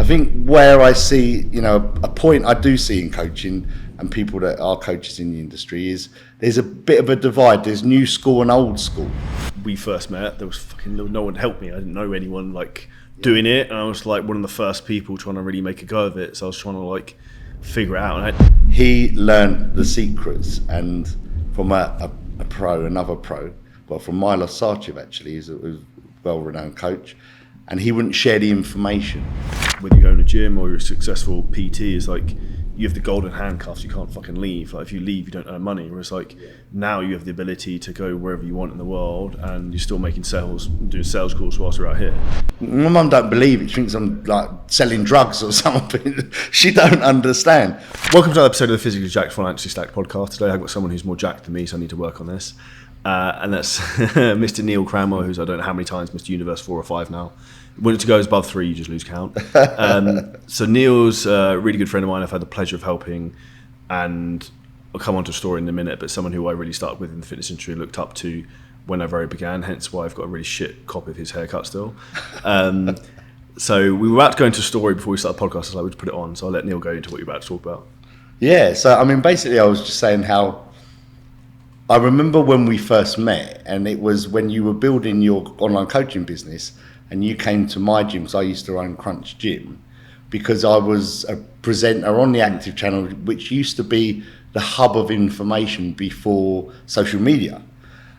I think where I see, a point I do see in coaching and people that are coaches in the industry is there's a bit of a divide. There's new school and old school. We first met, there was no one helped me. I didn't know anyone doing it, and I was like one of the first people trying to really make a go of it. So I was trying to figure it out. He learned the secrets, and from a pro, another pro, well, from Milos Sarchev actually, who's a well-renowned coach, and he wouldn't share the information. Whether you go to a gym or you're a successful PT, is you have the golden handcuffs. You can't fucking leave. If you leave, you don't earn money. Whereas now you have the ability to go wherever you want in the world, and you're still making sales, doing sales calls whilst you're out here. My mum don't believe it. She thinks I'm selling drugs or something. She don't understand. Welcome to another episode of the Physically Jacked Financially Stacked podcast. Today I've got someone who's more jacked than me, so I need to work on this. And that's Mr. Neale Cranwell, who's I don't know how many times Mr. Universe 4 or 5 now. When it goes above 3, you just lose count. So Neale's a really good friend of mine. I've had the pleasure of helping, and I'll come on to a story in a minute, but someone who I really started with in the fitness industry, looked up to when I very began, hence why I've got a really shit copy of his haircut still. So we were about to go into a story before we started the podcast, so I would put it on. So I'll let Neale go into what you're about to talk about. Yeah, so basically I was just saying how I remember when we first met, and it was when you were building your online coaching business, and you came to my gym, because I used to own Crunch Gym, because I was a presenter on the Active channel, which used to be the hub of information before social media.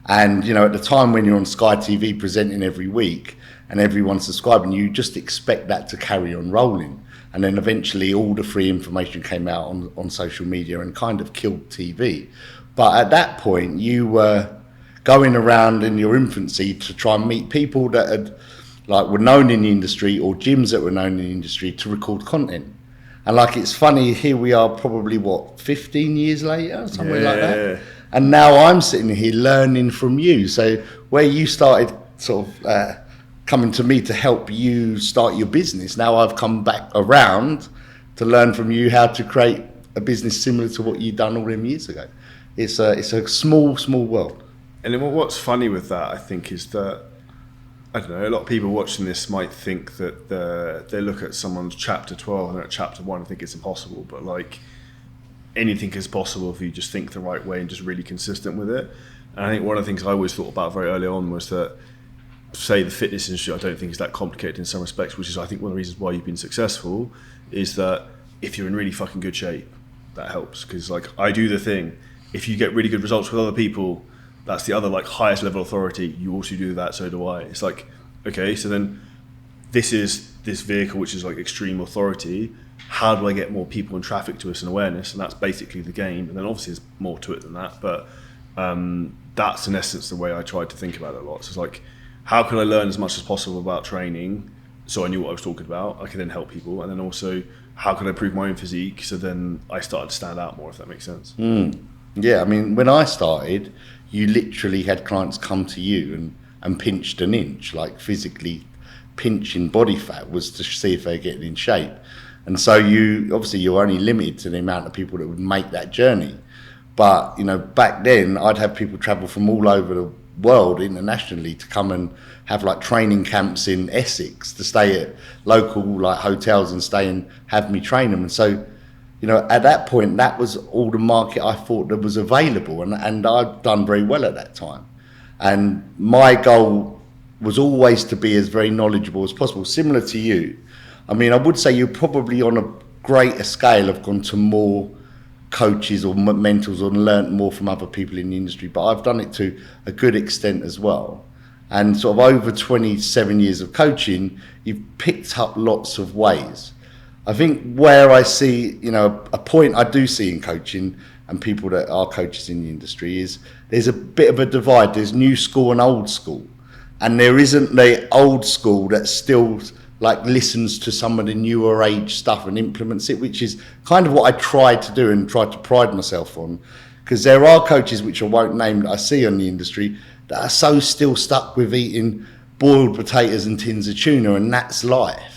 And, at the time when you're on Sky TV presenting every week and everyone's subscribing, you just expect that to carry on rolling. And then eventually all the free information came out on social media and kind of killed TV. But at that point, you were going around in your infancy to try and meet people that had were known in the industry, or gyms that were known in the industry, to record content. And it's funny, here we are probably 15 years later, something like that. And now I'm sitting here learning from you. So where you started sort of coming to me to help you start your business, now I've come back around to learn from you how to create a business similar to what you've done all them years ago. It's a small world. And then what's funny with that, I think, is that, I don't know, a lot of people watching this might think that they look at someone's chapter 12 and they're at chapter 1 and think it's impossible, but anything is possible if you just think the right way and just really consistent with it. And I think one of the things I always thought about very early on was that, say, the fitness industry, I don't think is that complicated in some respects, which is, I think, one of the reasons why you've been successful, is that if you're in really fucking good shape, that helps. Because I do the thing, if you get really good results with other people, that's the other highest level authority. You also do that, so do I. It's okay, so then this is this vehicle which is extreme authority. How do I get more people and traffic to us and awareness? And that's basically the game. And then obviously there's more to it than that, but that's in essence the way I tried to think about it a lot. So it's how can I learn as much as possible about training, so I knew what I was talking about, I could then help people, and then also how can I improve my own physique, so then I started to stand out more, if that makes sense. Yeah, when I started, you literally had clients come to you and pinched an inch, physically pinching body fat was to see if they're getting in shape. And so you're only limited to the amount of people that would make that journey. But, back then I'd have people travel from all over the world internationally to come and have training camps in Essex, to stay at local hotels and stay and have me train them. And so, at that point, that was all the market I thought that was available, and I'd done very well at that time. And my goal was always to be as very knowledgeable as possible, similar to you. I would say you're probably on a greater scale have gone to more coaches or mentors or learnt more from other people in the industry, but I've done it to a good extent as well. And sort of over 27 years of coaching, you've picked up lots of ways. I think where I see, a point I do see in coaching and people that are coaches in the industry is there's a bit of a divide. There's new school and old school. And there isn't the old school that still listens to some of the newer age stuff and implements it, which is kind of what I tried to do and tried to pride myself on. Because there are coaches, which I won't name, that I see on the industry that are so still stuck with eating boiled potatoes and tins of tuna, and that's life.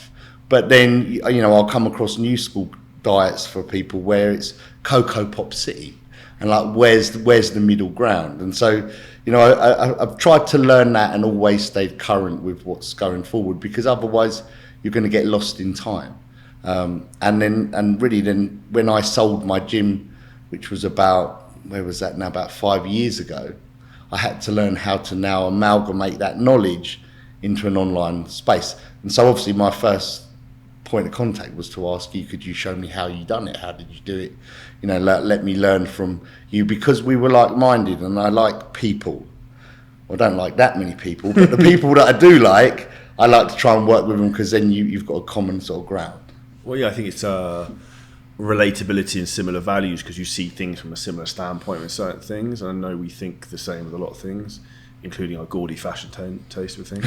But then, I'll come across new school diets for people where it's Cocoa Pop City, and where's the middle ground? And so, I've tried to learn that and always stayed current with what's going forward, because otherwise you're going to get lost in time. And really then when I sold my gym, which was about 5 years ago, I had to learn how to now amalgamate that knowledge into an online space. And so obviously my first point of contact was to ask you, could you show me how you done it? How did you do it? Let me learn from you, because we were like-minded, and I like people. I don't like that many people, but the people that I do like, I like to try and work with them, because then you've got a common sort of ground. Well, yeah, I think it's relatability and similar values, because you see things from a similar standpoint with certain things. And I know we think the same with a lot of things, including our gaudy fashion taste with things.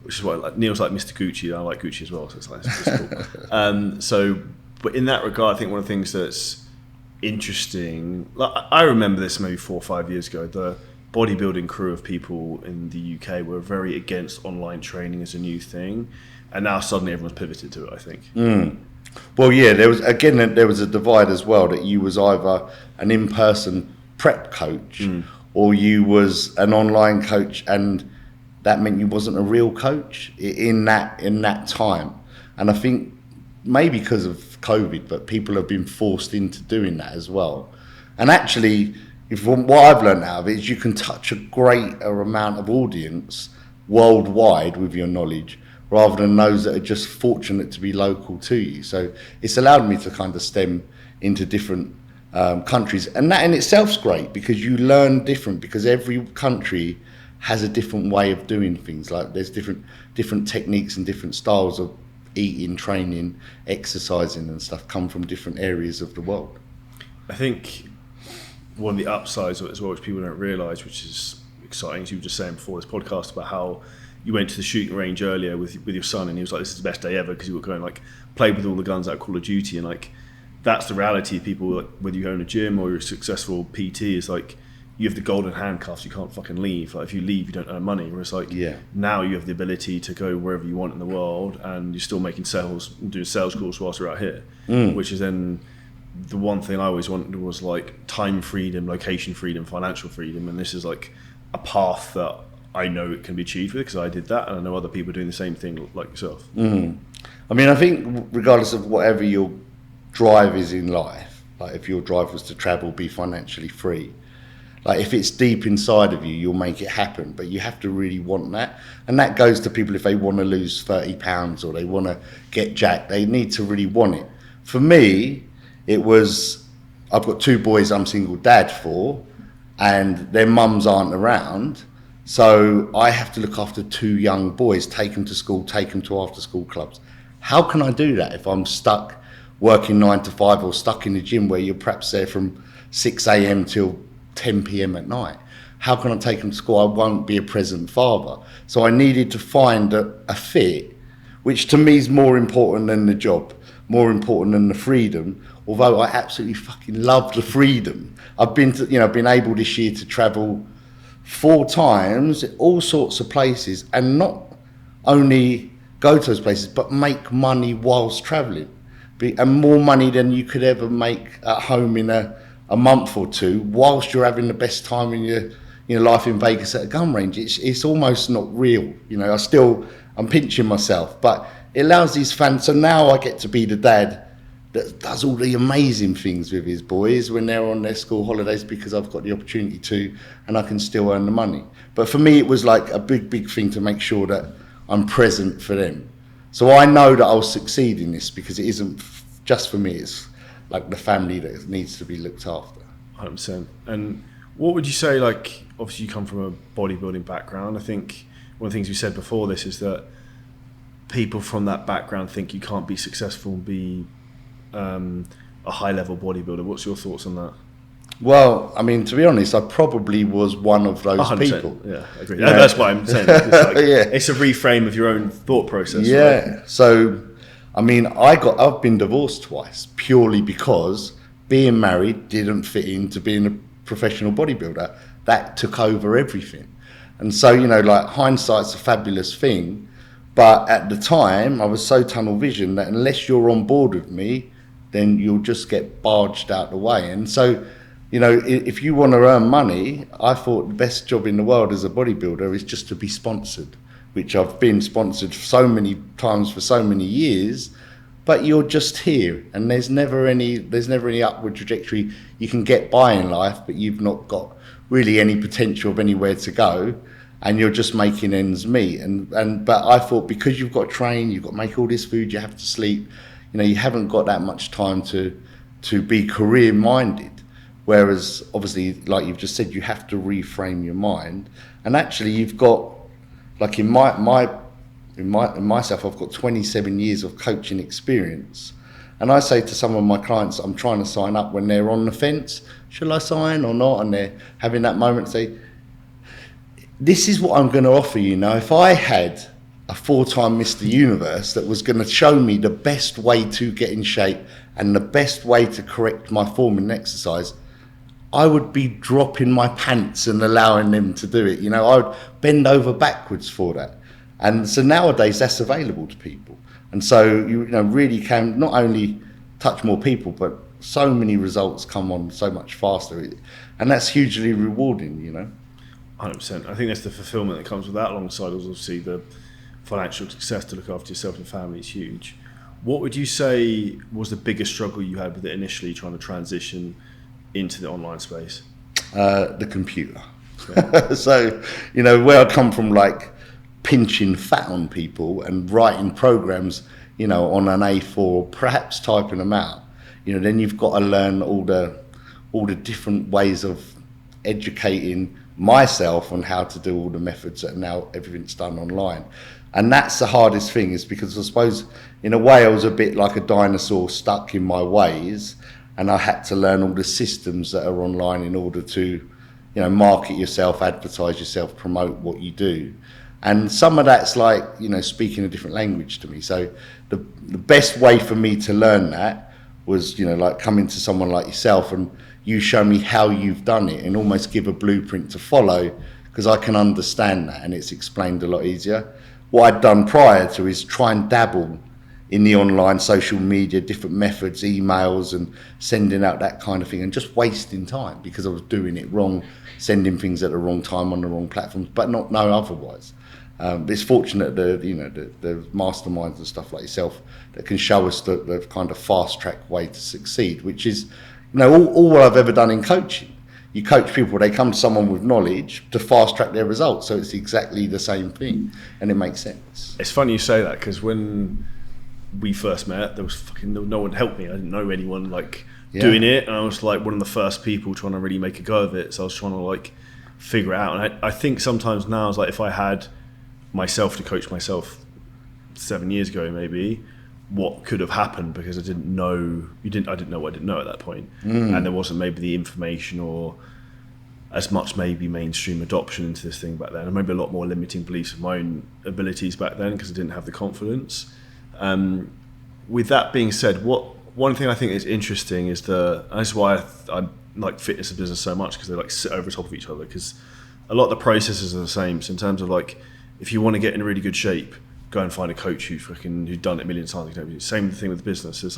Which is why Neale's like Mr. Gucci, and I like Gucci as well, so it's cool. But in that regard, I think one of the things that's interesting, I remember this maybe 4 or 5 years ago, the bodybuilding crew of people in the UK were very against online training as a new thing, and now suddenly everyone's pivoted to it, I think. Well, yeah, there was a divide as well, that you was either an in-person prep coach or you was an online coach, and that meant you wasn't a real coach in that time. And I think maybe because of COVID, but people have been forced into doing that as well. And actually, what I've learned out of it is you can touch a greater amount of audience worldwide with your knowledge, rather than those that are just fortunate to be local to you. So it's allowed me to kind of stem into different countries, and that in itself's great, because you learn different, because every country has a different way of doing things. Like there's different techniques and different styles of eating, training, exercising and stuff come from different areas of the world. I think one of the upsides of it as well, which people don't realise, which is exciting, as you were just saying before this podcast, about how you went to the shooting range earlier with your son, and he was like, this is the best day ever, because you were going like play with all the guns out of Call of Duty, and like that's the reality of people, like, whether you own a gym or you're a successful PT, is like you have the golden handcuffs, you can't fucking leave. Like if you leave, you don't earn money. Whereas like now you have the ability to go wherever you want in the world, and you're still making sales, doing sales calls whilst you're out here, which is then the one thing I always wanted was like time freedom, location freedom, financial freedom, and this is like a path that I know it can be achieved with, because I did that, and I know other people doing the same thing like yourself. I mean, I think regardless of whatever your drive is in life, like if your drive was to travel, be financially free, like if it's deep inside of you, you'll make it happen, but you have to really want that. And that goes to people if they want to lose 30 pounds or they want to get jacked, they need to really want it. For me, it was, I've got 2 boys I'm single dad for, and their mums aren't around. So I have to look after 2 young boys, take them to school, take them to after school clubs. How can I do that if I'm stuck working 9 to 5 or stuck in the gym where you're perhaps there from 6 a.m. till 10 p.m. at night? How can I take them to school? I won't be a present father. So I needed to find a fit, which to me is more important than the job, more important than the freedom, although I absolutely fucking love the freedom. I've been able this year to travel 4 times, all sorts of places, and not only go to those places, but make money whilst traveling, and more money than you could ever make at home in a month or 2, whilst you're having the best time in your life in Vegas at a gun range. It's almost not real. I'm pinching myself, but it allows these fans. So now I get to be the dad that does all the amazing things with his boys when they're on their school holidays, because I've got the opportunity to, and I can still earn the money. But for me, it was like a big thing to make sure that I'm present for them. So I know that I'll succeed in this, because it isn't just for me, it's like the family that needs to be looked after. 100%. And what would you say, like, obviously you come from a bodybuilding background. I think one of the things we said before this is that people from that background think you can't be successful and be a high-level bodybuilder. What's your thoughts on that? Well, I mean, to be honest, I probably was one of those 100%. People. Yeah, I agree. Yeah. That's why I'm saying it's a reframe of your own thought process. Yeah. Right? So, I mean, I've been divorced twice purely because being married didn't fit into being a professional bodybuilder. That took over everything. And so, like, hindsight's a fabulous thing. But at the time, I was so tunnel vision that unless you're on board with me, then you'll just get barged out the way. And so, if you want to earn money, I thought the best job in the world as a bodybuilder is just to be sponsored, which I've been sponsored so many times for so many years. but you're just here, and there's never any upward trajectory. You can get by in life, but you've not got really any potential of anywhere to go, and you're just making ends meet. But I thought, because you've got to train, you've got to make all this food, you have to sleep, you haven't got that much time to be career minded. Whereas obviously, like you've just said, you have to reframe your mind. And actually, you've got, like in myself, I've got 27 years of coaching experience. And I say to some of my clients, I'm trying to sign up, when they're on the fence, shall I sign or not? And they're having that moment, say, this is what I'm going to offer you. Now, if I had a 4-time Mr. Universe that was going to show me the best way to get in shape and the best way to correct my form in exercise, I would be dropping my pants and allowing them to do it. I would bend over backwards for that. And so nowadays that's available to people. And so you really can not only touch more people, but so many results come on so much faster. And that's hugely rewarding, 100%. I think that's the fulfillment that comes with that, alongside obviously the financial success to look after yourself and family is huge. What would you say was the biggest struggle you had with it initially, trying to transition into the online space? The computer. Yeah. So, where I come from, like pinching fat on people and writing programs, on an A4, or perhaps typing them out, then you've got to learn all the different ways of educating myself on how to do all the methods that now everything's done online. And that's the hardest thing, is because I suppose in a way I was a bit like a dinosaur stuck in my ways, and I had to learn all the systems that are online in order to, market yourself, advertise yourself, promote what you do. And some of that's like, speaking a different language to me. So the best way for me to learn that was, like coming to someone like yourself and you show me how you've done it and almost give a blueprint to follow, because I can understand that and it's explained a lot easier. What I'd done prior to is try and dabble in the online social media, different methods, emails, and sending out that kind of thing, and just wasting time because I was doing it wrong, sending things at the wrong time on the wrong platforms, but not know otherwise. It's fortunate the masterminds and stuff like yourself that can show us the kind of fast track way to succeed, which is, all I've ever done in coaching. You coach people, they come to someone with knowledge to fast track their results. So it's exactly the same thing, and it makes sense. It's funny you say that, because when we first met, there was no one helped me. I didn't know anyone doing it, and I was like one of the first people trying to really make a go of it. So I was trying to figure it out. And I think sometimes now, it's like, if I had myself to coach myself 7 years ago, maybe, what could have happened, because I didn't know what I didn't know at that point. And there wasn't maybe the information or as much maybe mainstream adoption into this thing back then, and maybe a lot more limiting beliefs of my own abilities back then, because I didn't have the confidence. With that being said, one thing I think is interesting is that's why I like fitness and business so much, because they sit over top of each other, because a lot of the processes are the same. So in terms of if you want to get in really good shape, go and find a coach who's done it a million times. Same thing with business. It's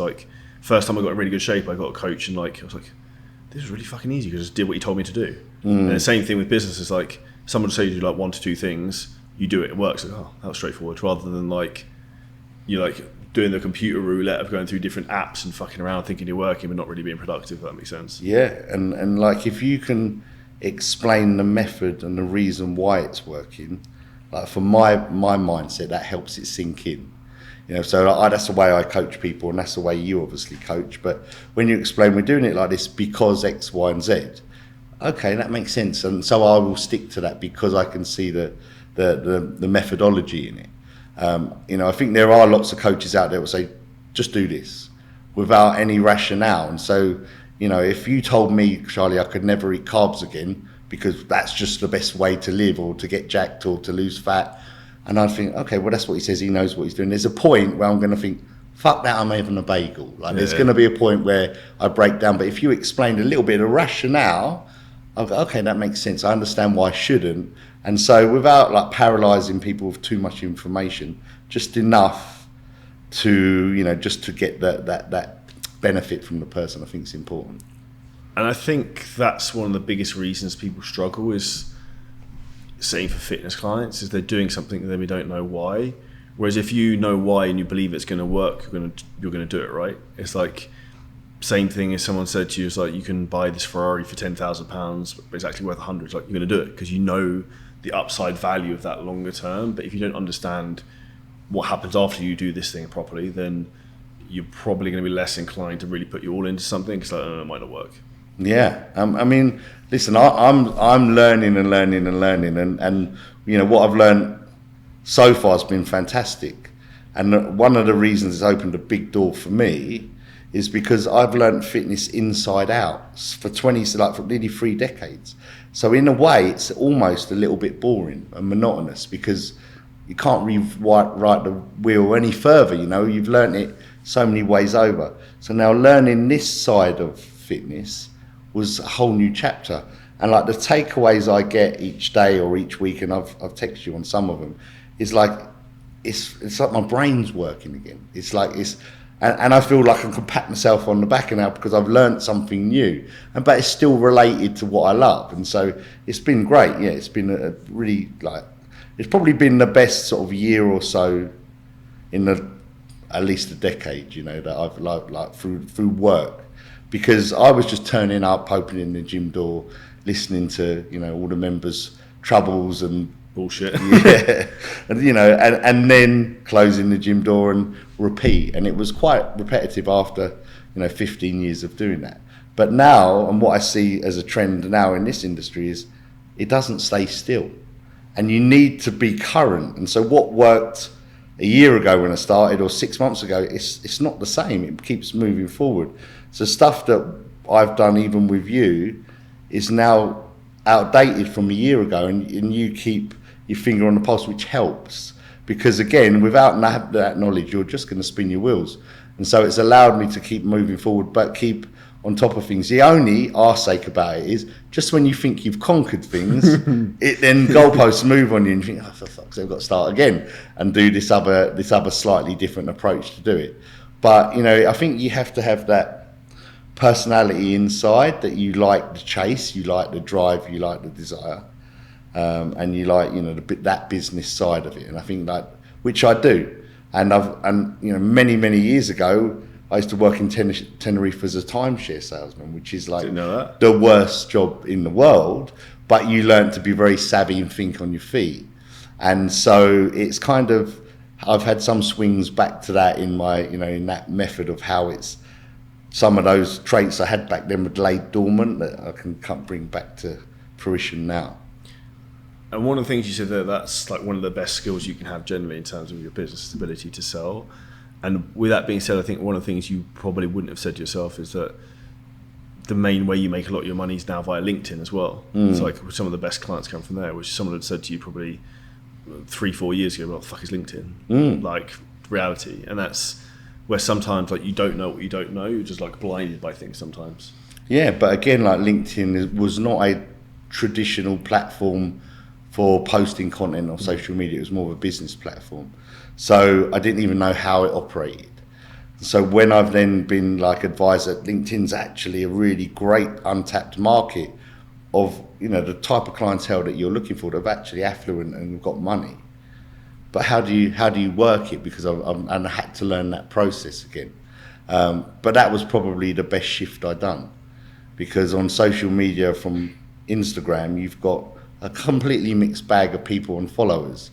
first time I got in really good shape, I got a coach, and I was like, this is really fucking easy, because I just did what he told me to do. And the same thing with business is someone will say you do 1 to 2 things, you do it works. That was straightforward, rather than you doing the computer roulette of going through different apps and fucking around thinking you're working but not really being productive, if that makes sense. Yeah, and if you can explain the method and the reason why it's working, for my mindset, that helps it sink in. So that's the way I coach people, and that's the way you obviously coach. But when you explain, we're doing it like this because X, Y, and Z, okay, that makes sense. And so I will stick to that because I can see the methodology in it. I think there are lots of coaches out there who will say, just do this, without any rationale. And so, if you told me, Charlie, I could never eat carbs again because that's just the best way to live, or to get jacked, or to lose fat, and I think, okay, well, that's what he says, he knows what he's doing. There's a point where I'm going to think, fuck that, I'm having a bagel. There's going to be a point where I break down. But if you explained a little bit of rationale, I'll go, okay, that makes sense. I understand why I shouldn't. And so without paralyzing people with too much information, just enough to, just to get that benefit from the person, I think is important. And I think that's one of the biggest reasons people struggle, is same for fitness clients, is they're doing something that we don't know why, Whereas if you know why and you believe it's going to work, you're going to do it, right? It's like same thing as someone said to you, it's like you can buy this Ferrari for £10,000, but it's actually worth 100. It's like you're going to do it because you know the upside value of that longer term. But if you don't understand what happens after you do this thing properly, then you're probably going to be less inclined to really put you all into something because like, it might not work. Yeah, I mean, listen, I'm learning and you know what I've learned so far has been fantastic. And one of the reasons it's opened a big door for me is because I've learned fitness inside out for nearly 3 decades. So in a way, it's almost a little bit boring and monotonous because you can't rewrite the wheel any further. You know, you've learned it so many ways over. So now learning this side of fitness was a whole new chapter. And like the takeaways I get each day or each week, and I've texted you on some of them, is like it's like my brain's working again. And I feel like I can pat myself on the back now because I've learned something new, but it's still related to what I love. And so it's been great. Yeah, it's been a really it's probably been the best sort of year or so in at least a decade, you know, that I've like through work, because I was just turning up, opening the gym door, listening to, you know, all the members' troubles and bullshit. Yeah, and you know, and then closing the gym door and repeat, and it was quite repetitive after 15 years of doing that. But now, and what I see as a trend now in this industry is it doesn't stay still, and you need to be current. And so what worked a year ago when I started, or 6 months ago, it's not the same. It keeps moving forward. So stuff that I've done even with you is now outdated from a year ago, and you keep your finger on the pulse, which helps, because again, without that knowledge, you're just going to spin your wheels. And so it's allowed me to keep moving forward, but keep on top of things. The only arse-ache about it is just when you think you've conquered things, it then goalposts move on you, and you think, oh, for fuck's sake, I've got to start again and do this other slightly different approach to do it. But I think you have to have that personality inside, that you like the chase, you like the drive, you like the desire, and you like that business side of it. And I think which I do. And many years ago, I used to work in Tenerife as a timeshare salesman, which is like the worst job in the world, but you learn to be very savvy and think on your feet. And so it's kind of, I've had some swings back to that in my, in that method of how it's, some of those traits I had back then were laid dormant that I can bring back to fruition now. And one of the things you said there, that's like one of the best skills you can have generally in terms of your business ability to sell. And with that being said, I think one of the things you probably wouldn't have said to yourself is that the main way you make a lot of your money is now via LinkedIn as well. It's like some of the best clients come from there, which someone had said to you probably 3-4 years ago, what the fuck is LinkedIn? Like reality. And that's where sometimes like you don't know what you don't know, you're just like blinded by things sometimes. Yeah, but again, like LinkedIn was not a traditional platform for posting content on social media. It was more of a business platform. So I didn't even know how it operated. So when I've then been like advised that LinkedIn's actually a really great untapped market of, the type of clientele that you're looking for, that are actually affluent and have got money. But how do you work it? Because I had to learn that process again. But that was probably the best shift I'd done, because on social media from Instagram, you've got a completely mixed bag of people and followers,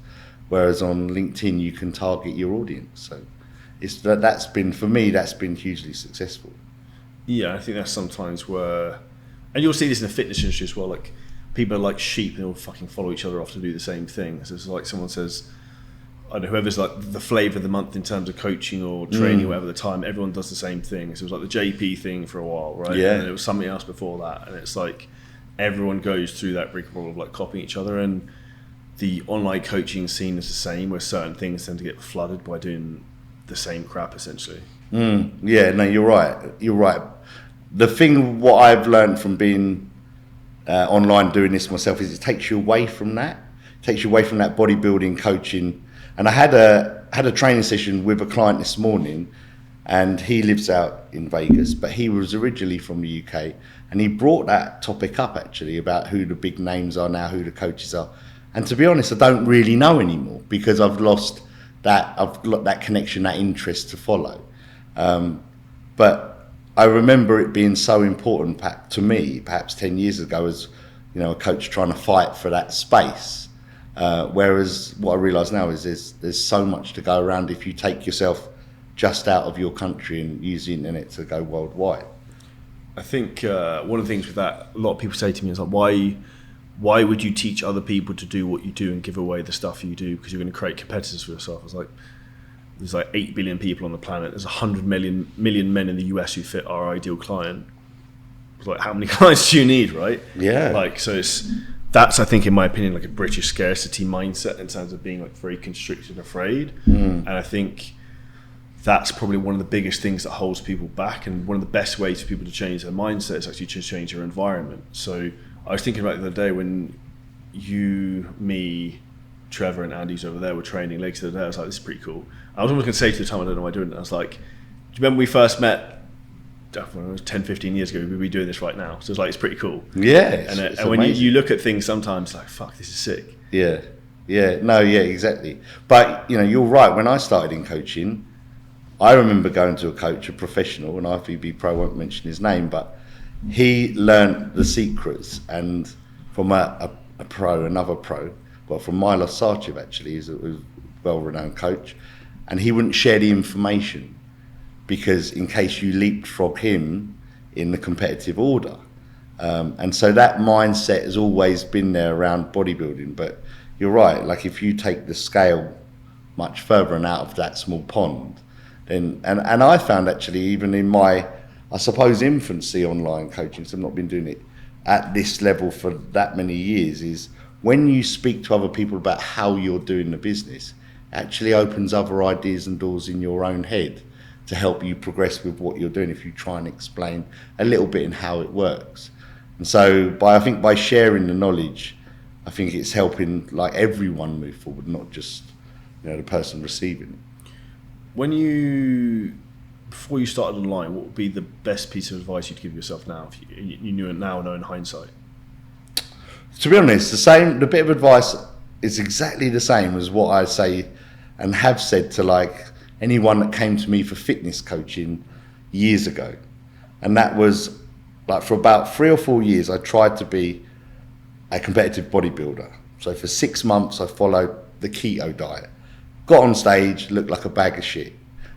whereas on LinkedIn you can target your audience. So that's been, for me, that's been hugely successful. Yeah, I think that's sometimes where, and you'll see this in the fitness industry as well, like people are like sheep and they all fucking follow each other off to do the same thing. So it's like someone says, I don't know, whoever's like the flavour of the month in terms of coaching or training or whatever the time, everyone does the same thing. So it was like the JP thing for a while, right? Yeah. And then it was something else before that. And it's like everyone goes through that rigmarole of like copying each other. And the online coaching scene is the same, where certain things tend to get flooded by doing the same crap essentially. Yeah, no, you're right. The thing, what I've learned from being online doing this myself, is it takes you away from that. It takes you away from that bodybuilding coaching. And I had a training session with a client this morning, and he lives out in Vegas, but he was originally from the UK, and he brought that topic up actually about who the big names are now, who the coaches are. And to be honest, I don't really know anymore, because I've lost that I've got that connection, that interest to follow. But I remember it being so important to me, perhaps 10 years ago, as a coach trying to fight for that space. Whereas what I realise now is there's so much to go around if you take yourself just out of your country and use the internet to go worldwide. I think one of the things with that, a lot of people say to me is like, why would you teach other people to do what you do and give away the stuff you do, because you're going to create competitors for yourself? It's like, there's like 8 billion people on the planet. There's 100 million men in the US who fit our ideal client. It's like, how many clients do you need, right? Yeah. Like, so that's, I think, in my opinion, like a British scarcity mindset in terms of being like very constricted and afraid. And I think that's probably one of the biggest things that holds people back. And one of the best ways for people to change their mindset is actually to change their environment. So I was thinking about the other day when you, me, Trevor and Andy's over there were training legs the other day. I was like, this is pretty cool. I was almost going to say to the time, I don't know why I'm doing it. I was like, do you remember we first met 10, 15 years ago? We'd be doing this right now. So it's like, it's pretty cool. Yeah. And when you look at things sometimes, like, fuck, this is sick. Yeah. No, exactly. But, you're right. When I started in coaching, I remember going to a coach, a professional, an IFBB pro, I won't mention his name, but he learned the secrets, and from a pro, another pro, well, from Milos Sarchev, actually, he's a well-renowned coach, and he wouldn't share the information because in case you leapfrog him in the competitive order. And so that mindset has always been there around bodybuilding. But you're right, like if you take the scale much further and out of that small pond, then, and I found actually even in my, I suppose, infancy online coaching, so I've not been doing it at this level for that many years, is when you speak to other people about how you're doing the business, it actually opens other ideas and doors in your own head to help you progress with what you're doing if you try and explain a little bit in how it works. And so I think by sharing the knowledge, I think it's helping like everyone move forward, not just the person receiving it. Before you started online, what would be the best piece of advice you'd give yourself now, if you knew it now, know in hindsight? To be honest, the bit of advice is exactly the same as what I say and have said to like anyone that came to me for fitness coaching years ago. And that was like, for about 3 or 4 years, I tried to be a competitive bodybuilder. So for 6 months, I followed the keto diet. Got on stage, looked like a bag of shit.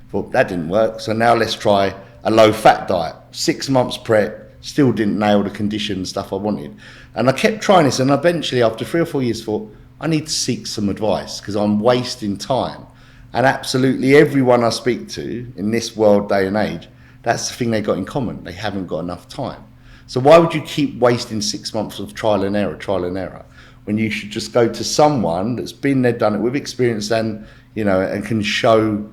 Thought that didn't work, so now let's try a low-fat diet. 6 months prep, still didn't nail the condition stuff I wanted. And I kept trying this, and eventually, after 3 or 4 years, thought, I need to seek some advice because I'm wasting time. And absolutely everyone I speak to in this world, day and age, that's the thing they got in common. They haven't got enough time. So why would you keep wasting 6 months of trial and error, when you should just go to someone that's been there, done it with experience and can show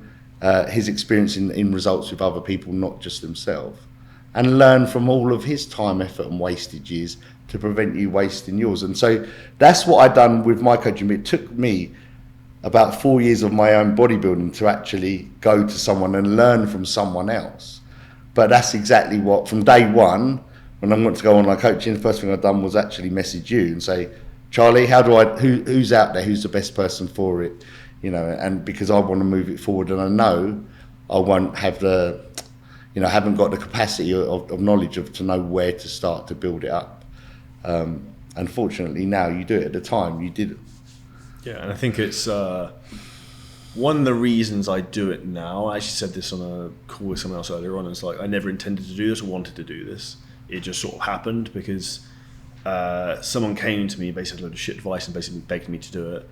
his experience in results with other people, not just himself, and learn from all of his time, effort and wasted years to prevent you wasting yours. And so that's what I've done with my coaching. It took me about 4 years of my own bodybuilding to actually go to someone and learn from someone else. But that's exactly what, from day one, when I went to go online coaching, the first thing I've done was actually message you and say, Charlie, who's out there, who's the best person for it? And because I want to move it forward, and I know I won't have haven't got the capacity of knowledge to know where to start to build it up. Unfortunately, now you do it. At the time, you didn't. Yeah, and I think it's one of the reasons I do it now. I actually said this on a call with someone else earlier on. It's like I never intended to do this or wanted to do this. It just sort of happened because someone came to me, basically had a load of shit advice and basically begged me to do it.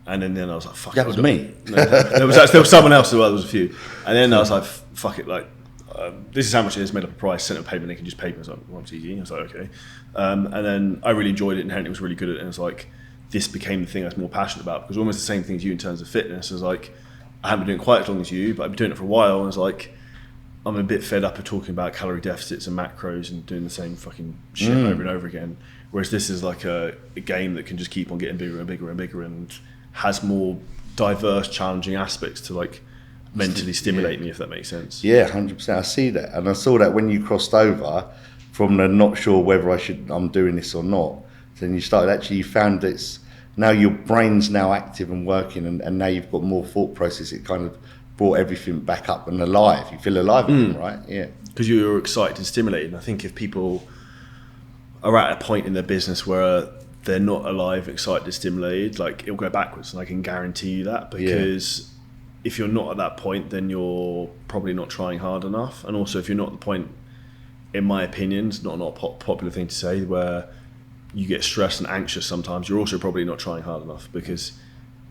And then I was like, fuck it. That was me. No, there was someone else as well, there was a few. And then I was like, fuck it, like, this is how much it is, made up a price, sent a payment, they can just pay me. I was like, well, it's easy. I was like, okay. And then I really enjoyed it, and Henry was really good at it. And it's like, this became the thing I was more passionate about, because almost the same thing as you in terms of fitness. It's like, I haven't been doing it quite as long as you, but I've been doing it for a while. And it's like, I'm a bit fed up of talking about calorie deficits and macros and doing the same fucking shit over and over again. Whereas this is like a game that can just keep on getting bigger and bigger and bigger, and has more diverse, challenging aspects to like mentally stimulate me, if that makes sense. Yeah, 100%. I see that, and I saw that when you crossed over from the not sure whether I'm doing this or not. Then you started, actually, you found it's now your brain's now active and working, and now you've got more thought process. It kind of brought everything back up and alive. You feel alive again, right? Yeah. Because you're excited and stimulated. And I think if people are at a point in their business where they're not alive, excited, and stimulated, like it'll go backwards, and I can guarantee you that, because if you're not at that point, then you're probably not trying hard enough. And also, if you're not at the point, in my opinion, it's not a popular thing to say, where you get stressed and anxious sometimes, you're also probably not trying hard enough, because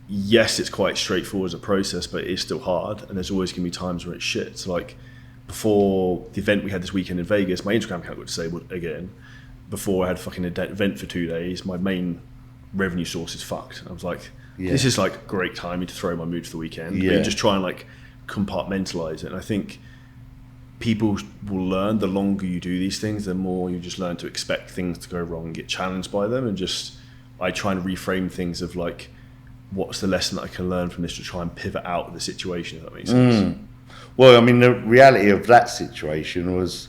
yes, it's quite straightforward as a process, but it is still hard, and there's always going to be times where it's shit. So like before the event we had this weekend in Vegas, my Instagram account got disabled again. Before I had fucking an event for 2 days, my main revenue source is fucked. And I was like, this is like great timing to throw my mood for the weekend. But you just try and like compartmentalize it. And I think people will learn, the longer you do these things, the more you just learn to expect things to go wrong and get challenged by them. And just, I try and reframe things of like, what's the lesson that I can learn from this to try and pivot out of the situation, if that makes sense. Well, I mean, the reality of that situation was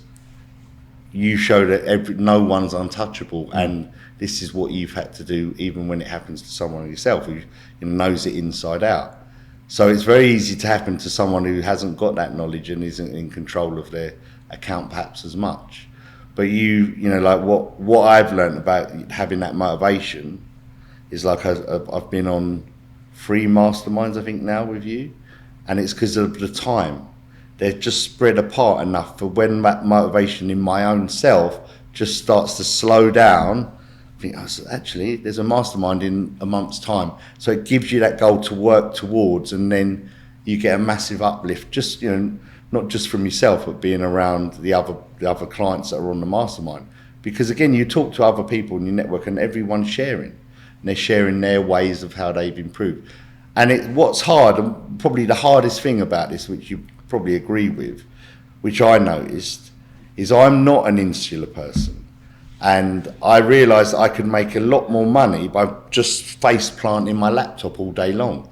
you show that no one's untouchable, and this is what you've had to do even when it happens to someone yourself who knows it inside out. So it's very easy to happen to someone who hasn't got that knowledge and isn't in control of their account perhaps as much. But you know, like what I've learned about having that motivation is like I've been on 3 masterminds, I think, now with you, and it's because of the time. They're just spread apart enough for when that motivation in my own self just starts to slow down. I think, oh, so actually, there's a mastermind in a month's time. So it gives you that goal to work towards, and then you get a massive uplift, just, you know, not just from yourself, but being around the other clients that are on the mastermind. Because again, you talk to other people in your network and everyone's sharing. And they're sharing their ways of how they've improved. And what's hard, and probably the hardest thing about this, which you probably agree with, which I noticed, is I'm not an insular person, and I realised I could make a lot more money by just face planting my laptop all day long.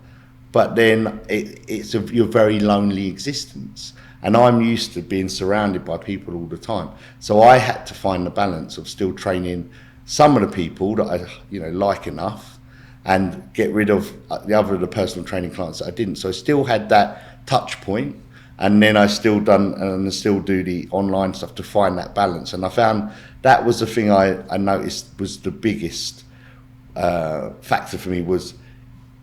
But then it's your very lonely existence, and I'm used to being surrounded by people all the time. So I had to find the balance of still training some of the people that I like enough, and get rid of the personal training clients that I didn't. So I still had that touch point. And then I still do the online stuff to find that balance. And I found that was the thing I noticed was the biggest factor for me, was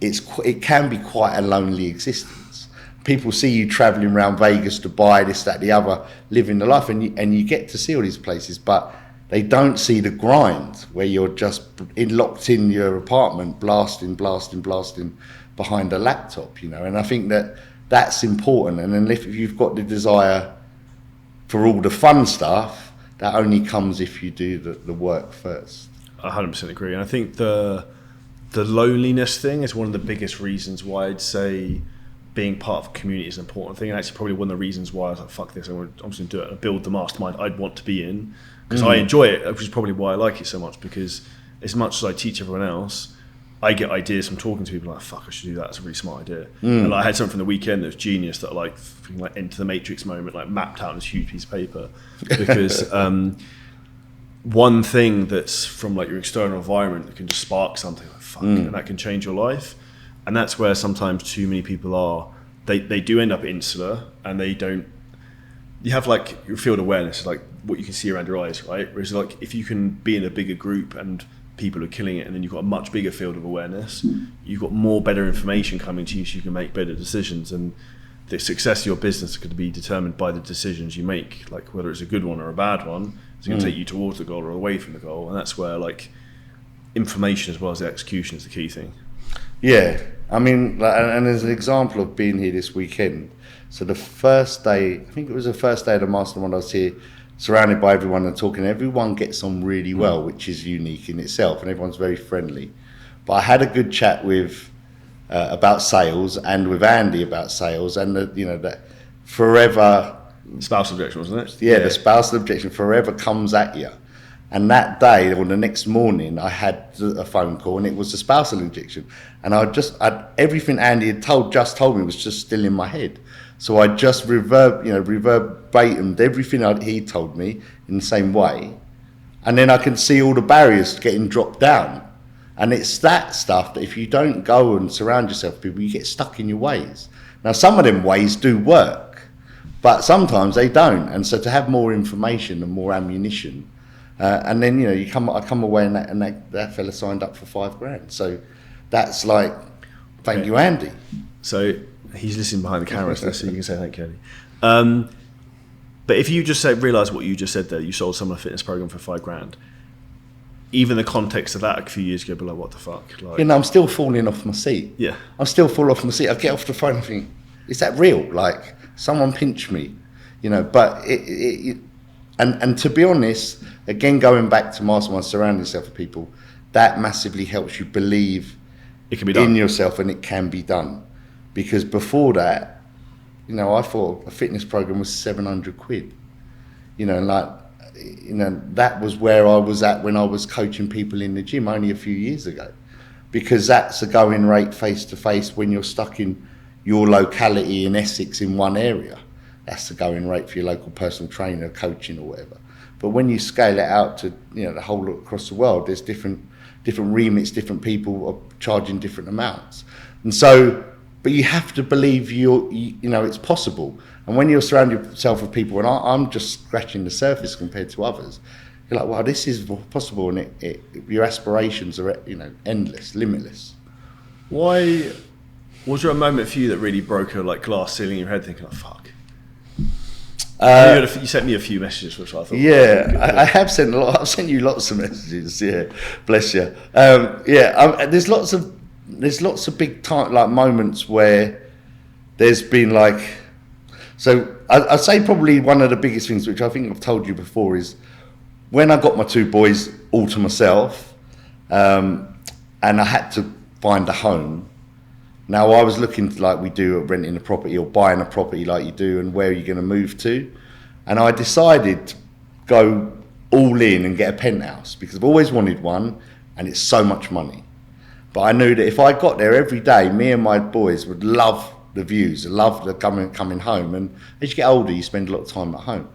it can be quite a lonely existence. People see you traveling around Vegas, Dubai, this, that, the other, living the life, and you get to see all these places, but they don't see the grind where you're just locked in your apartment, blasting behind a laptop, And I think that's important. And then if you've got the desire for all the fun stuff, that only comes if you do the work first. I 100% agree. And I think the loneliness thing is one of the biggest reasons why I'd say being part of a community is an important thing. And actually probably one of the reasons why I was like, fuck this, I'm just going to do it and build the mastermind I'd want to be in. Because I enjoy it, which is probably why I like it so much, because as much as I teach everyone else, I get ideas from talking to people like, fuck, I should do that. It's a really smart idea. And I had something from the weekend that was genius that like Enter the Matrix moment, like mapped out on this huge piece of paper. Because one thing that's from like your external environment that can just spark something like fuck, and that can change your life. And that's where sometimes too many people are. They do end up insular, and they don't. You have like your field awareness, like what you can see around your eyes, right? Whereas like if you can be in a bigger group and people are killing it, and then you've got a much bigger field of awareness, you've got more better information coming to you, so you can make better decisions. And the success of your business could be determined by the decisions you make, like whether it's a good one or a bad one. It's going to take you towards the goal or away from the goal. And that's where like information as well as the execution is the key thing. Yeah, I mean, and as an example of being here this weekend, so the first day, I think it was the first day of the mastermind, I was here surrounded by everyone and talking. Everyone gets on really well, which is unique in itself, and everyone's very friendly. But I had a good chat with about sales, and with Andy about sales, and that forever spousal objection, wasn't it? Yeah, the spousal objection forever comes at you. And that day, or the next morning, I had a phone call, and it was the spousal objection. And everything Andy had just told me was just still in my head. So I just reverberated everything he told me in the same way. And then I can see all the barriers getting dropped down. And it's that stuff that if you don't go and surround yourself with people, you get stuck in your ways. Now, some of them ways do work, but sometimes they don't. And so to have more information and more ammunition, and then, I come away and that fella signed up for $5,000. So that's like, thank you, Andy. So he's listening behind the camera, so you can say thank you, Andy. But if you just realise what you just said there, you sold someone a fitness program for $5,000. Even the context of that a few years ago, be like, what the fuck? Like, I'm still falling off my seat. Yeah. I'm still falling off my seat. I get off the phone and think, is that real? Like, someone pinched me, but and to be honest, again, going back to mastermind, surrounding yourself with people, that massively helps you believe it can be done in yourself, and it can be done. Because before that, I thought a fitness program was £700. That was where I was at when I was coaching people in the gym only a few years ago, because that's a going rate face to face when you're stuck in your locality in Essex in one area. That's the going rate for your local personal trainer, coaching or whatever. But when you scale it out to the whole across the world, there's different remits, different people are charging different amounts, and so. But you have to believe it's possible. And when you're surrounding yourself with people, and I'm just scratching the surface compared to others, you're like, wow, this is possible, and your aspirations are endless, limitless. Why was there a moment for you that really broke a glass ceiling in your head, thinking, oh fuck? You sent me a few messages, which I thought. Yeah, I have sent a lot. I've sent you lots of messages. Yeah, bless you. There's lots of big time moments where there's been so I'd say probably one of the biggest things, which I think I've told you before, is when I got my two boys all to myself, and I had to find a home. Now I was looking like we do at renting a property or buying a property like you do, and where are you going to move to? And I decided to go all in and get a penthouse, because I've always wanted one, and it's so much money. But I knew that if I got there every day, me and my boys would love the views, love the coming home. And as you get older, you spend a lot of time at home.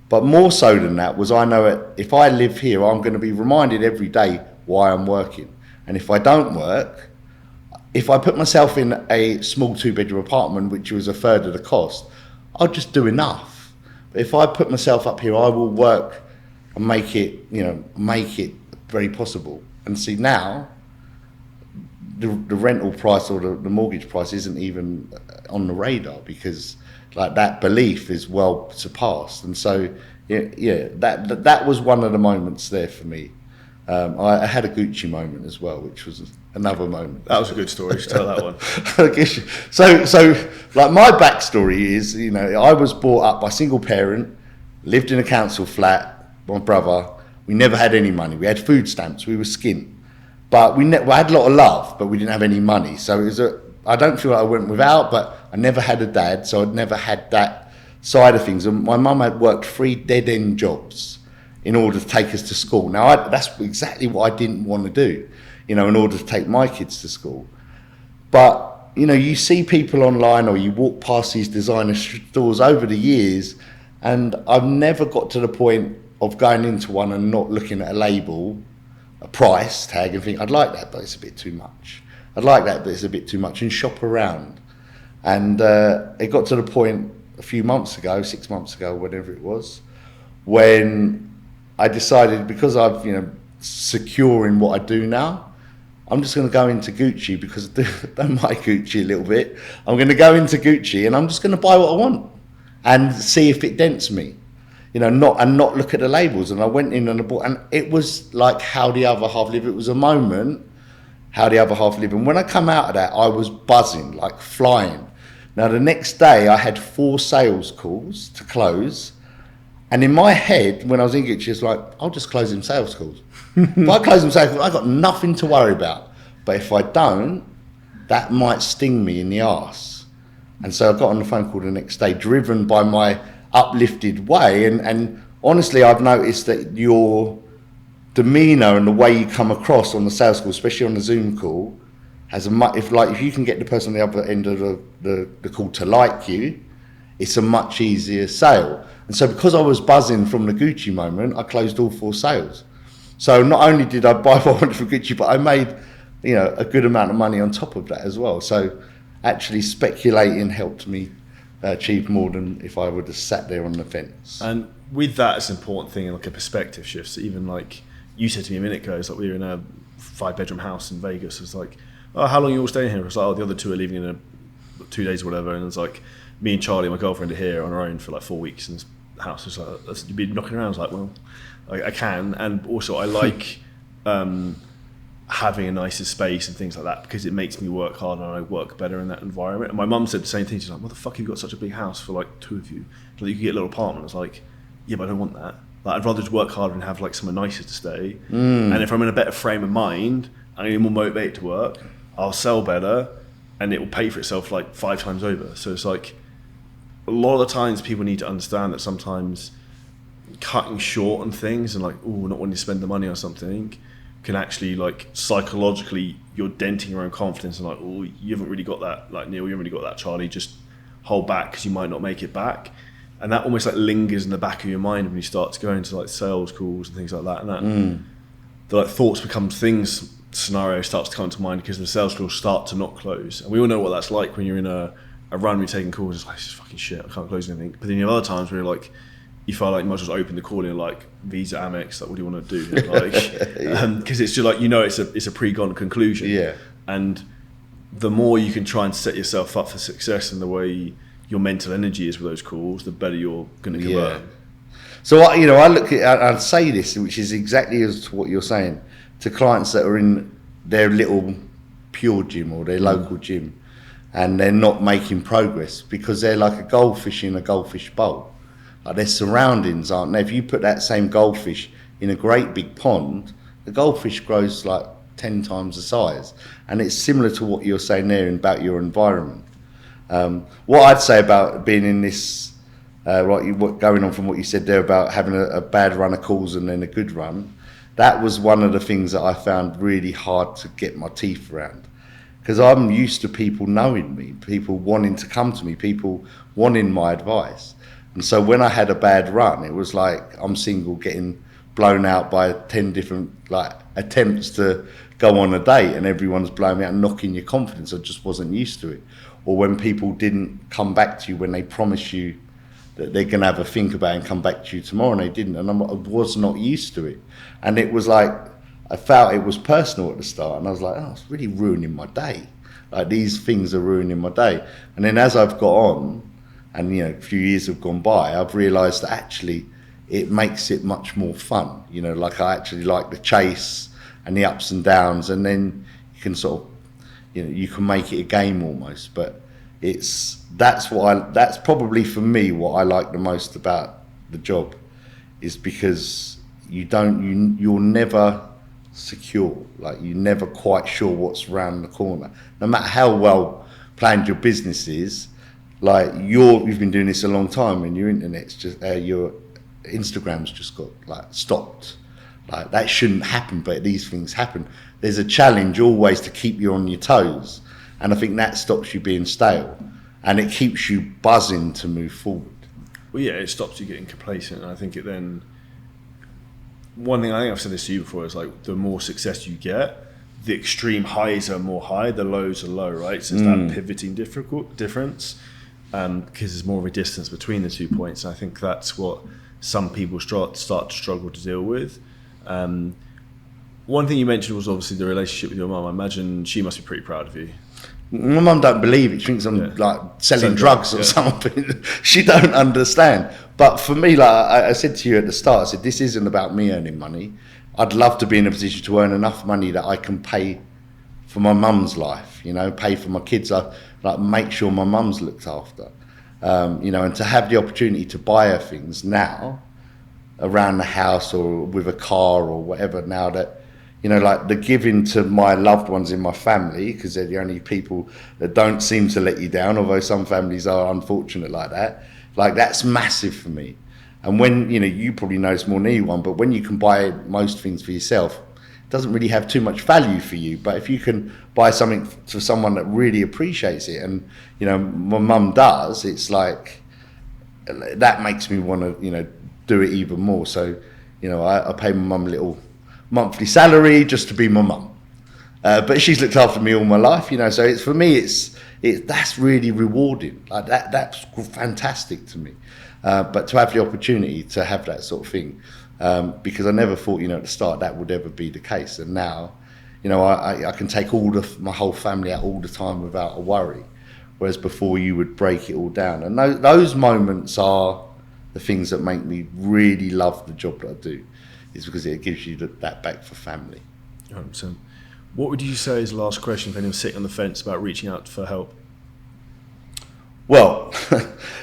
But more so than that was, I know that if I live here, I'm going to be reminded every day why I'm working. And if I don't work, if I put myself in a small 2-bedroom apartment, which was a third of the cost, I'll just do enough. But if I put myself up here, I will work and make it very possible. And see, now, the rental price or the mortgage price isn't even on the radar, because that belief is well surpassed. And so that was one of the moments there for me. I had a Gucci moment as well, which was another moment. That was a good story. You should tell that one. So my backstory is, I was brought up by a single parent, lived in a council flat. My brother, we never had any money. We had food stamps. We were skint. But we had a lot of love, but we didn't have any money. So it was I don't feel like I went without, but I never had a dad, so I'd never had that side of things. And my mum had worked 3 dead-end jobs in order to take us to school. Now, that's exactly what I didn't want to do, in order to take my kids to school. But, you see people online, or you walk past these designer stores over the years, and I've never got to the point of going into one and not looking at a label, a price tag, and think, I'd like that, but it's a bit too much. I'd like that, but it's a bit too much, and shop around. And it got to the point a few months ago, 6 months ago, whatever it was, when I decided, because I've, secure in what I do now, I'm just going to go into Gucci, because I don't like Gucci a little bit. I'm going to go into Gucci and I'm just going to buy what I want and see if it dents me. Not look at the labels. And I went in and I bought, and it was like How the Other Half Live. It was a moment, How the Other Half Live. And when I come out of that, I was buzzing, like flying. Now, the next day, I had 4 sales calls to close. And in my head, when I was in Gucci, it's like, I'll just close them sales calls. If I close them sales calls, I've got nothing to worry about. But if I don't, that might sting me in the arse. And so I got on the phone call the next day, driven by my uplifted way, and honestly, I've noticed that your demeanour and the way you come across on the sales call, especially on the Zoom call, has if you can get the person on the other end of the call to like you, it's a much easier sale. And so because I was buzzing from the Gucci moment, I closed all 4 sales. So not only did I buy what I wanted from Gucci, but I made, you know, a good amount of money on top of that as well. So actually speculating helped me achieve more than if I would have sat there on the fence. And with that, it's an important thing, like a perspective shift. So even like you said to me a minute ago, it's like we were in a 5-bedroom house in Vegas. It's like, oh, how long are you all staying here? It's like, oh, the other 2 are leaving in 2 days or whatever. And it's like me and Charlie, my girlfriend, are here on our own for like 4 weeks in this house. It's like, you'd be knocking around. It's like, well, I can. And also I like having a nicer space and things like that, because it makes me work harder and I work better in that environment. And my mum said the same thing. She's like, what the fuck, you've got such a big house for like 2 of you? Like, you could get a little apartment. It's like, yeah, but I don't want that. Like, I'd rather just work harder and have like somewhere nicer to stay. And if I'm in a better frame of mind, I'm gonna be more motivated to work, I'll sell better, and it will pay for itself like 5 times over. So it's like, a lot of the times people need to understand that sometimes cutting short on things and like, oh, not wanting to spend the money on something can actually, like, psychologically, you're denting your own confidence and like, oh, you haven't really got that, like, Neale, you haven't really got that, Charlie, just hold back because you might not make it back. And that almost like lingers in the back of your mind when you start to go into like sales calls and things like that. And that the like thoughts become things, scenario starts to come to mind because the sales calls start to not close. And we all know what that's like when you're in a run, you're taking calls, it's like, this is fucking shit, I can't close anything. But then you have other times where you're like, you feel like you might as well open the call and you're like, Visa, Amex, like, what do you want to do? Like, because it's just like, you know, it's a pre-gone conclusion. Yeah. And the more you can try and set yourself up for success and the way your mental energy is with those calls, the better you're going to convert. Yeah. So I look at, I'd say this, which is exactly as to what you're saying, to clients that are in their little pure gym or their local gym, and they're not making progress because they're like a goldfish in a goldfish bowl. Like, their surroundings aren't there. If you put that same goldfish in a great big pond, the goldfish grows like 10 times the size. And it's similar to what you're saying there about your environment. What I'd say about being in this, going on from what you said there about having a bad run of calls and then a good run, that was one of the things that I found really hard to get my teeth around. Because I'm used to people knowing me, people wanting to come to me, people wanting my advice. And so when I had a bad run, it was like I'm single getting blown out by 10 different like attempts to go on a date, and everyone's blowing me out and knocking your confidence. I just wasn't used to it. Or when people didn't come back to you when they promise you that they're going to have a think about it and come back to you tomorrow, and they didn't. And I was not used to it. And it was like, I felt it was personal at the start. And I was like, oh, it's really ruining my day. Like, these things are ruining my day. And then as I've got on, and a few years have gone by, I've realised that actually it makes it much more fun. Like, I actually like the chase and the ups and downs, and then you can sort of, you can make it a game almost. But that's probably for me what I like the most about the job, is because you're never secure. Like, you're never quite sure what's around the corner. No matter how well planned your business is, like, you've been doing this a long time, and your internet's just your Instagram's just got like stopped. Like, that shouldn't happen, but these things happen. There's a challenge always to keep you on your toes, and I think that stops you being stale, and it keeps you buzzing to move forward. Well, yeah, it stops you getting complacent, and I think it then. One thing I think I've said this to you before is, like, the more success you get, the extreme highs are more high, the lows are low, right? So it's that pivoting difference. Because there's more of a distance between the 2 points. And I think that's what some people start to struggle to deal with. One thing you mentioned was obviously the relationship with your mum. I imagine she must be pretty proud of you. My mum don't believe it. She thinks I'm like selling drugs or something. She don't understand. But for me, like I said to you at the start, I said, this isn't about me earning money. I'd love to be in a position to earn enough money that I can pay for my mum's life, pay for my kids, like make sure my mum's looked after, and to have the opportunity to buy her things now around the house or with a car or whatever, now that, like the giving to my loved ones in my family, because they're the only people that don't seem to let you down, although some families are unfortunate like that, like, that's massive for me. And when, you probably know it's more than anyone, but when you can buy most things for yourself, doesn't really have too much value for you. But if you can buy something for someone that really appreciates it, and my mum does, it's like that makes me want to do it even more. So I pay my mum a little monthly salary just to be my mum. But she's looked after me all my life, you know. So it's, for me, that's really rewarding. Like that's fantastic to me. But to have the opportunity to have that sort of thing, because I never thought, you know, at the start that would ever be the case. And now, you know, I can take my whole family out all the time without a worry. Whereas before you would break it all down. And those moments are the things that make me really love the job that I do, is because it gives you that back for family. 100%. What would you say is the last question if anyone's sitting on the fence about reaching out for help? Well,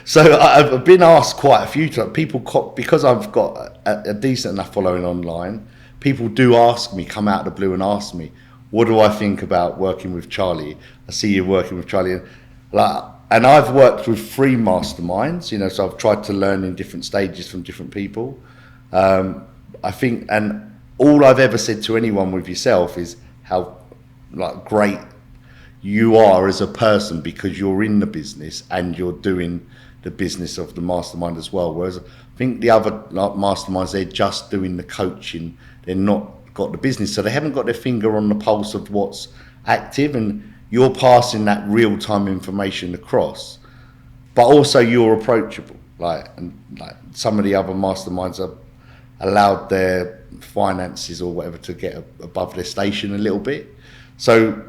so I've been asked quite a few times. People, because I've got a decent enough following online, people do ask me, come out of the blue and ask me, what do I think about working with Charlie? I see you working with Charlie. And I've worked with 3 masterminds, you know, so I've tried to learn in different stages from different people. I think, and all I've ever said to anyone with yourself is how great you are as a person, because you're in the business and you're doing the business of the mastermind as well. Whereas I think the other masterminds, they're just doing the coaching. They're not got the business, so they haven't got their finger on the pulse of what's active, and you're passing that real-time information across, but also you're approachable. Like some of the other masterminds have allowed their finances or whatever to get above their station a little bit. So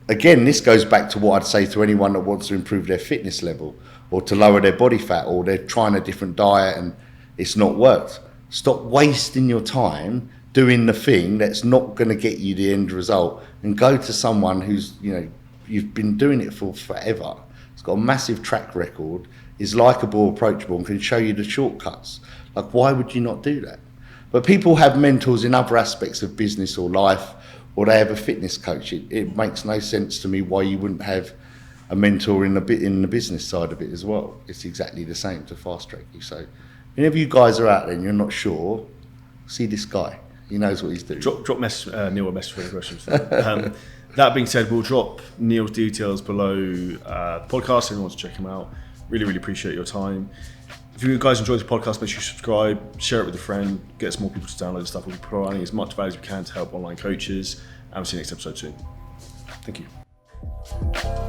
again, this goes back to what I'd say to anyone that wants to improve their fitness level or to lower their body fat, or they're trying a different diet and it's not worked. Stop wasting your time doing the thing that's not going to get you the end result, and go to someone who's, you know, you've been doing it for forever. It's got a massive track record, is likeable, approachable, and can show you the shortcuts. Like, why would you not do that? But people have mentors in other aspects of business or life, or they have a fitness coach. It makes no sense to me why you wouldn't have a mentor in the business side of it as well. It's exactly the same to fast track you. So whenever you guys are out there and you're not sure, see this guy. He knows what he's doing. Drop Neale a message for any questions. That being said, we'll drop Neale's details below the podcast if anyone wants to check him out. Really, really appreciate your time. If you guys enjoyed the podcast, make sure you subscribe, share it with a friend, get some more people to download the stuff. We'll be providing as much value as we can to help online coaches. And we'll see you next episode soon. Thank you.